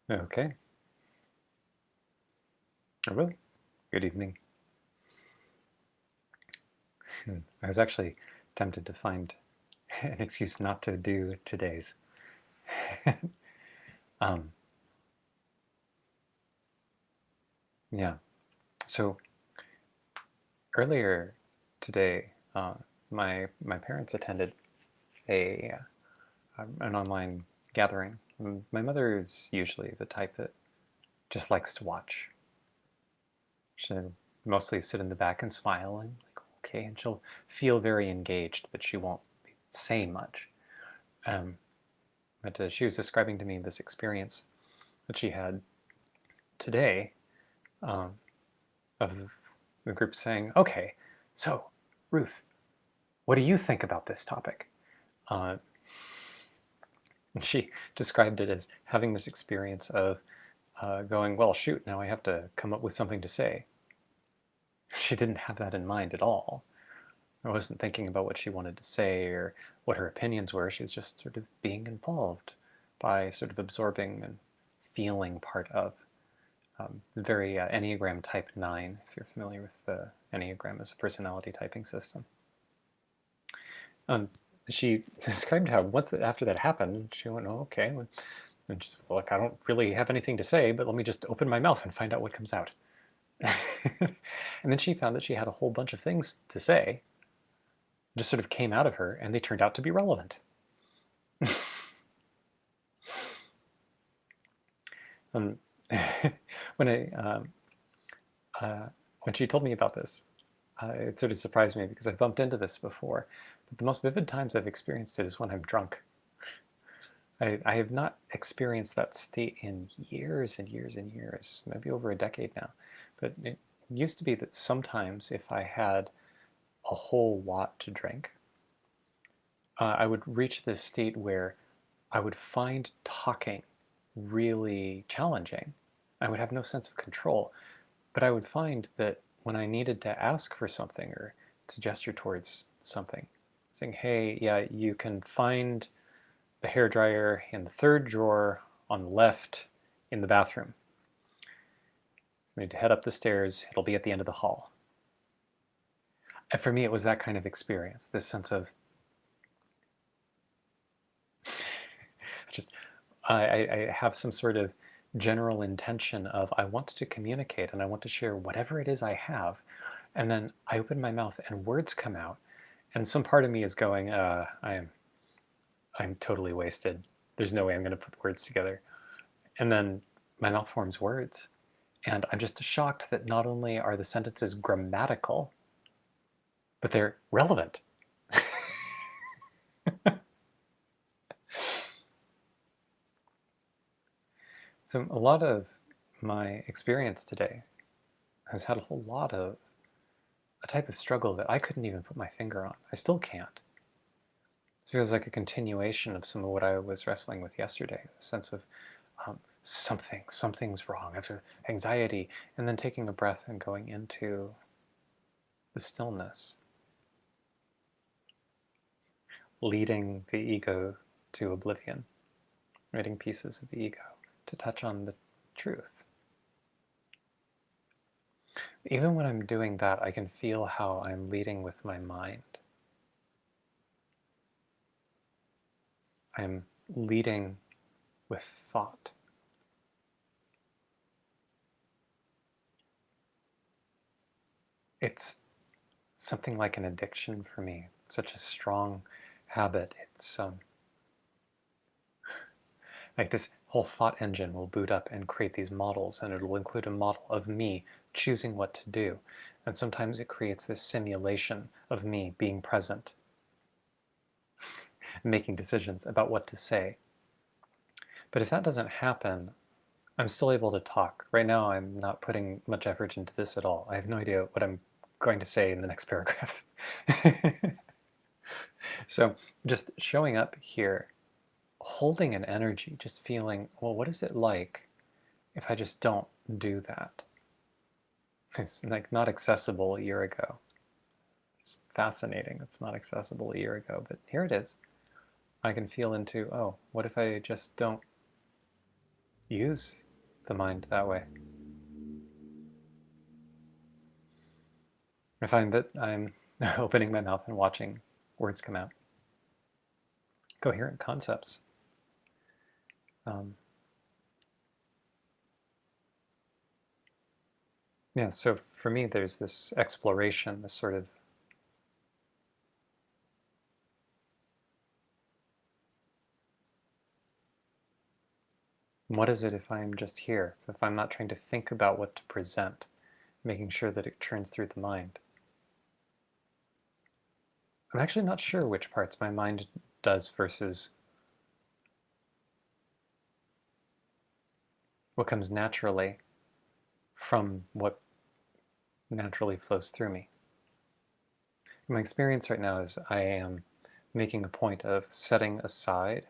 Okay. Oh, really? Good evening. I was actually tempted to find an excuse not to do today's. um, yeah. So earlier today, my parents attended a an online gathering. My mother is usually the type that just likes to watch. She'll mostly sit in the back and smile and like okay, and she'll feel very engaged, but she won't say much. Um, but she was describing to me this experience that she had today, um, of the group saying, "Okay, so Ruth, what do you think about this topic?" Uh, and she described it as having this experience of going, "Well, shoot, now I have to come up with something to say." She didn't have that in mind at all. I wasn't thinking about what she wanted to say or what her opinions were. She was just sort of being involved by sort of absorbing and feeling part of. Very Enneagram Type 9, if you're familiar with the Enneagram as a personality typing system. Um, she described how once after that happened, she went, "Oh, okay." And she's like, "I don't really have anything to say, but let me just open my mouth and find out what comes out." And then she found that she had a whole bunch of things to say, just sort of came out of her, and they turned out to be relevant. um, when I uh, when she told me about this, it sort of surprised me because I've bumped into this before. But the most vivid times I've experienced it is when I'm drunk. I have not experienced that state in years and years and years, maybe over a decade now. But it used to be that sometimes if I had a whole lot to drink, I would reach this state where I would find talking really challenging. I would have no sense of control. But I would find that when I needed to ask for something or to gesture towards something, saying, "Hey, yeah, you can find the hairdryer in the third drawer on the left in the bathroom. You need to head up the stairs. It'll be at the end of the hall." And for me, it was that kind of experience, this sense of just, I have some sort of general intention of I want to communicate and I want to share whatever it is I have. And then I open my mouth and words come out. And some part of me is going, I'm totally wasted. There's no way I'm going to put words together. And then my mouth forms words. And I'm just shocked that not only are the sentences grammatical, but they're relevant. So a lot of my experience today has had a whole lot of a type of struggle that I couldn't even put my finger on. I still can't. It feels like a continuation of some of what I was wrestling with yesterday, a sense of something's wrong. I have anxiety, and then taking a breath and going into the stillness, leading the ego to oblivion, leading pieces of the ego to touch on the truth. Even when I'm doing that, I can feel how I'm leading with my mind. I'm leading with thought. It's something like an addiction for me. It's such a strong habit. It's like this whole thought engine will boot up and create these models, and it'll include a model of me choosing what to do. And sometimes it creates this simulation of me being present, making decisions about what to say. But if that doesn't happen, I'm still able to talk. Right now, I'm not putting much effort into this at all. I have no idea what I'm going to say in the next paragraph. So just showing up here, holding an energy, just feeling, well, what is it like if I just don't do that? It's like not accessible a year ago. It's fascinating. It's not accessible a year ago, but here it is. I can feel into, oh, what if I just don't use the mind that way. I find that I'm opening my mouth and watching words come out. Coherent concepts. Yeah, so for me, there's this exploration, this sort of what is it if I'm just here? If I'm not trying to think about what to present, making sure that it churns through the mind. I'm actually not sure which parts my mind does versus what comes naturally from what naturally flows through me. My experience right now is I am making a point of setting aside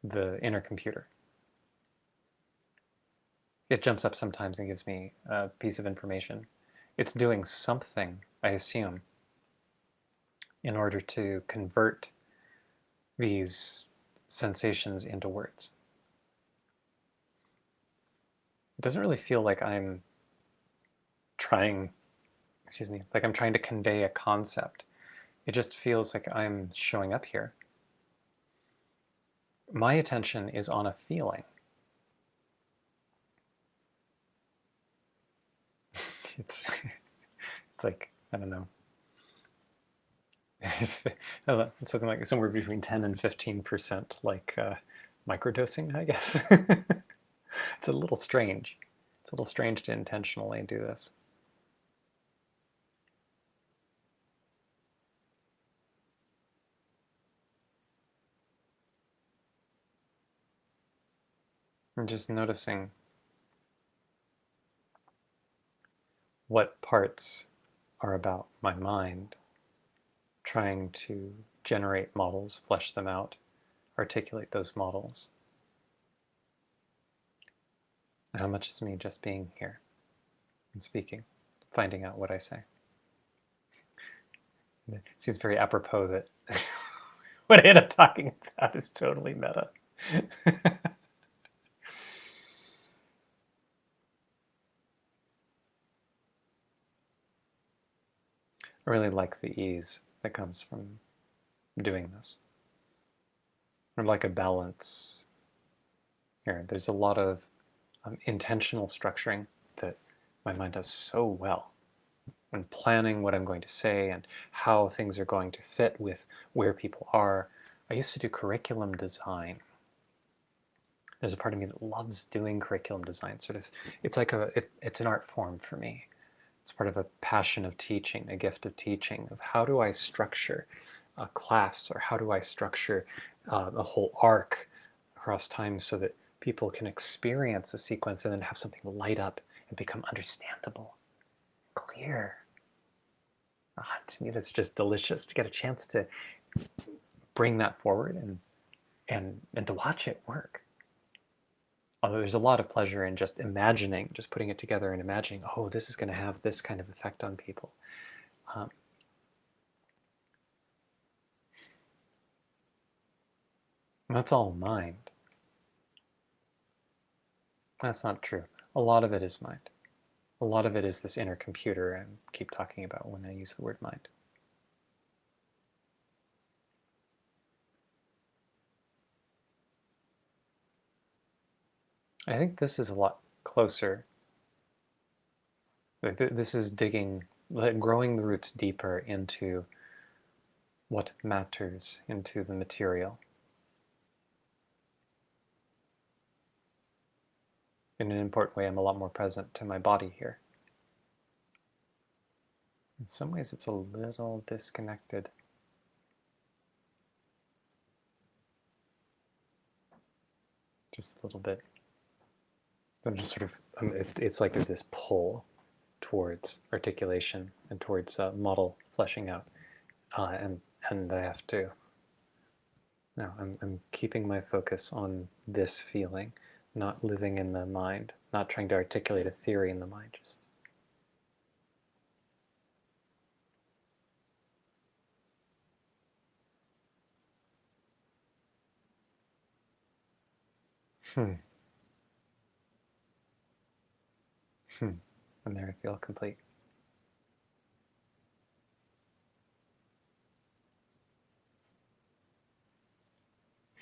the inner computer. It jumps up sometimes and gives me a piece of information. It's doing something, I assume, in order to convert these sensations into words. It doesn't really feel like I'm trying, like I'm trying to convey a concept. It just feels like I'm showing up here. My attention is on a feeling. It's it's like, I don't know. It's something like somewhere between 10 and 15% like microdosing, I guess. It's a little strange. It's a little strange to intentionally do this. I'm just noticing what parts are about my mind, trying to generate models, flesh them out, articulate those models. And how much is me just being here and speaking, finding out what I say. And it seems very apropos that what I end up talking about is totally meta. I really like the ease that comes from doing this. I like a balance here. There's a lot of intentional structuring that my mind does so well when planning what I'm going to say and how things are going to fit with where people are. I used to do curriculum design. There's a part of me that loves doing curriculum design. Sort of, it's like it's an art form for me. It's part of a passion of teaching, a gift of teaching, of how do I structure a class, or how do I structure a whole arc across time so that people can experience a sequence and then have something light up and become understandable, clear. To me, that's just delicious to get a chance to bring that forward and to watch it work. Although there's a lot of pleasure in just imagining, just putting it together and imagining, oh, this is going to have this kind of effect on people. Um, that's all mind. That's not true. A lot of it is mind. A lot of it is this inner computer I keep talking about when I use the word mind. I think this is a lot closer. This is digging, growing the roots deeper into what matters, into the material. In an important way, I'm a lot more present to my body here. In some ways, it's a little disconnected. Just a little bit. I'm just sort of, it's like there's this pull towards articulation and towards model fleshing out. And I have to, no, I'm keeping my focus on this feeling, not living in the mind, not trying to articulate a theory in the mind. Just hmm. And there I feel complete.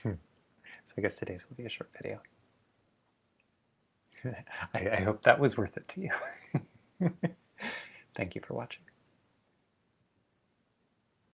So I guess today's will be a short video. I hope that was worth it to you. Thank you for watching.